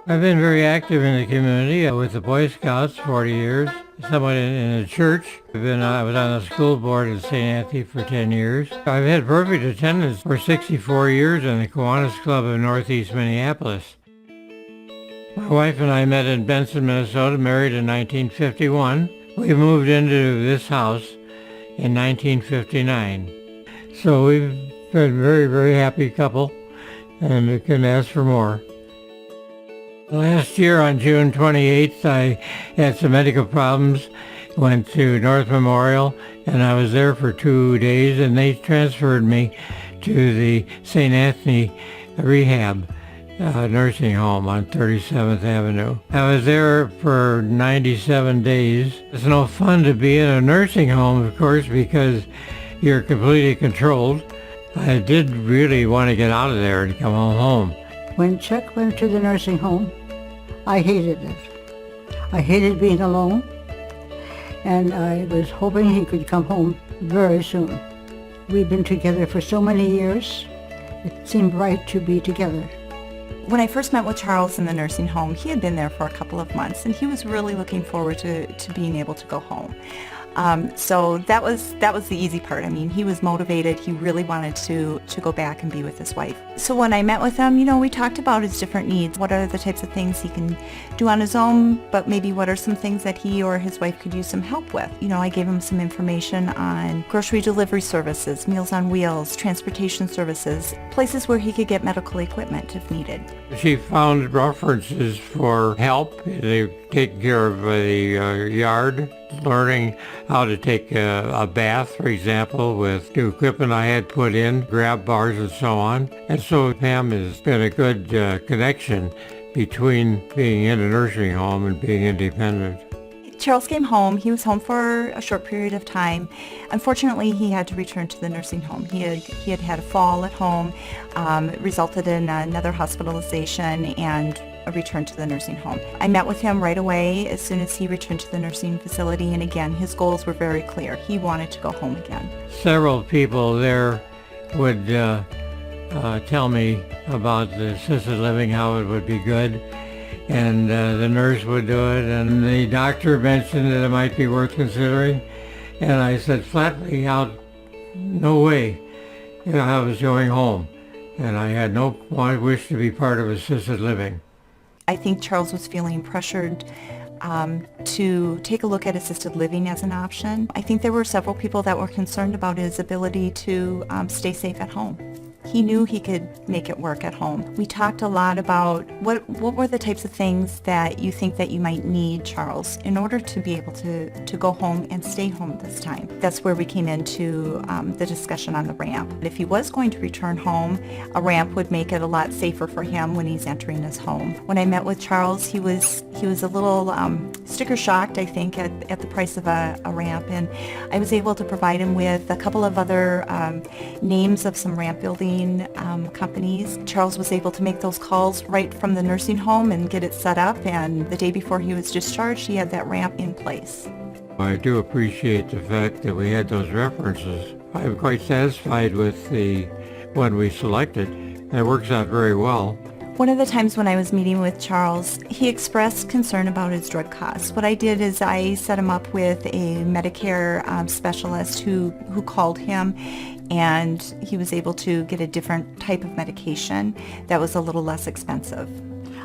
I've been very active in the community with the Boy Scouts 40 years, somewhat in the church. I was on the school board at St. Anthony for 10 years. I've had perfect attendance for 64 years in the Kiwanis Club of Northeast Minneapolis. My wife and I met in Benson, Minnesota, married in 1951. We moved into this house in 1959. So we've been a very, very happy couple, and we couldn't ask for more. Last year on June 28th, I had some medical problems, went to North Memorial, and I was there for 2 days, and they transferred me to the St. Anthony Rehab nursing home on 37th Avenue. I was there for 97 days. It's no fun to be in a nursing home, of course, because you're completely controlled. I did really want to get out of there and come home. When Chuck went to the nursing home, I hated it. I hated being alone, and I was hoping he could come home very soon. We've been together for so many years, it seemed right to be together. When I first met with Charles in the nursing home, he had been there for a couple of months, and he was really looking forward to being able to go home. So that was the easy part. I mean, he was motivated. He really wanted to go back and be with his wife. So when I met with him, we talked about his different needs. What are the types of things he can do on his own, but maybe what are some things that he or his wife could use some help with? I gave him some information on grocery delivery services, Meals on Wheels, transportation services, places where he could get medical equipment if needed. She found references for help. They take care of the yard, learning how to take a bath, for example, with new equipment I had put in, grab bars and so on. And so Pam has been a good connection between being in a nursing home and being independent. Charles came home. He was home for a short period of time. Unfortunately, he had to return to the nursing home. He had a fall at home. It resulted in another hospitalization and a return to the nursing home. I met with him right away as soon as he returned to the nursing facility, and again, his goals were very clear. He wanted to go home again. Several people there would tell me about the assisted living, how it would be good, and the nurse would do it, and the doctor mentioned that it might be worth considering, and I said flatly out, no way. I was going home, and I had no wish to be part of assisted living. I think Charles was feeling pressured to take a look at assisted living as an option. I think there were several people that were concerned about his ability to stay safe at home. He knew he could make it work at home. We talked a lot about what were the types of things that you think that you might need, Charles, in order to be able to go home and stay home this time. That's where we came into the discussion on the ramp. If he was going to return home, a ramp would make it a lot safer for him when he's entering his home. When I met with Charles, he was a little sticker shocked, I think, at the price of a ramp, and I was able to provide him with a couple of other names of some ramp building companies. Charles was able to make those calls right from the nursing home and get it set up, and the day before he was discharged, he had that ramp in place. I do appreciate the fact that we had those references. I'm quite satisfied with the one we selected. It works out very well. One of the times when I was meeting with Charles, he expressed concern about his drug costs. What I did is I set him up with a Medicare specialist who called him, and he was able to get a different type of medication that was a little less expensive.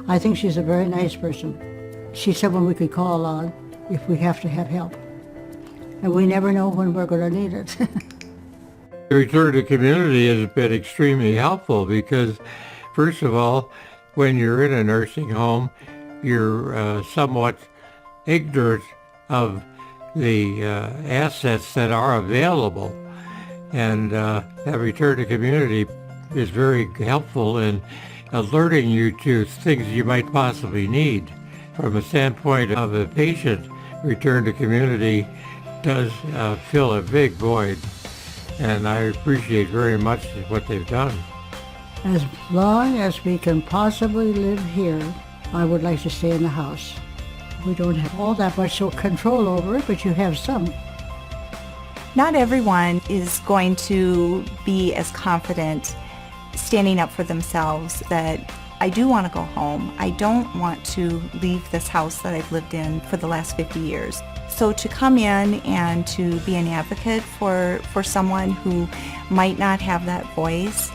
I think she's a very nice person. She's someone we could call on if we have to have help. And we never know when we're going to need it. The return to community has been extremely helpful because, first of all, when you're in a nursing home, you're somewhat ignorant of the assets that are available. And that return to community is very helpful in alerting you to things you might possibly need. From a standpoint of a patient, return to community does fill a big void. And I appreciate very much what they've done. As long as we can possibly live here, I would like to stay in the house. We don't have all that much control over it, but you have some. Not everyone is going to be as confident standing up for themselves that I do want to go home. I don't want to leave this house that I've lived in for the last 50 years. So to come in and to be an advocate for someone who might not have that voice,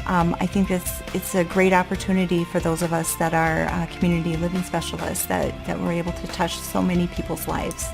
I think it's a great opportunity for those of us that are community living specialists that we're able to touch so many people's lives.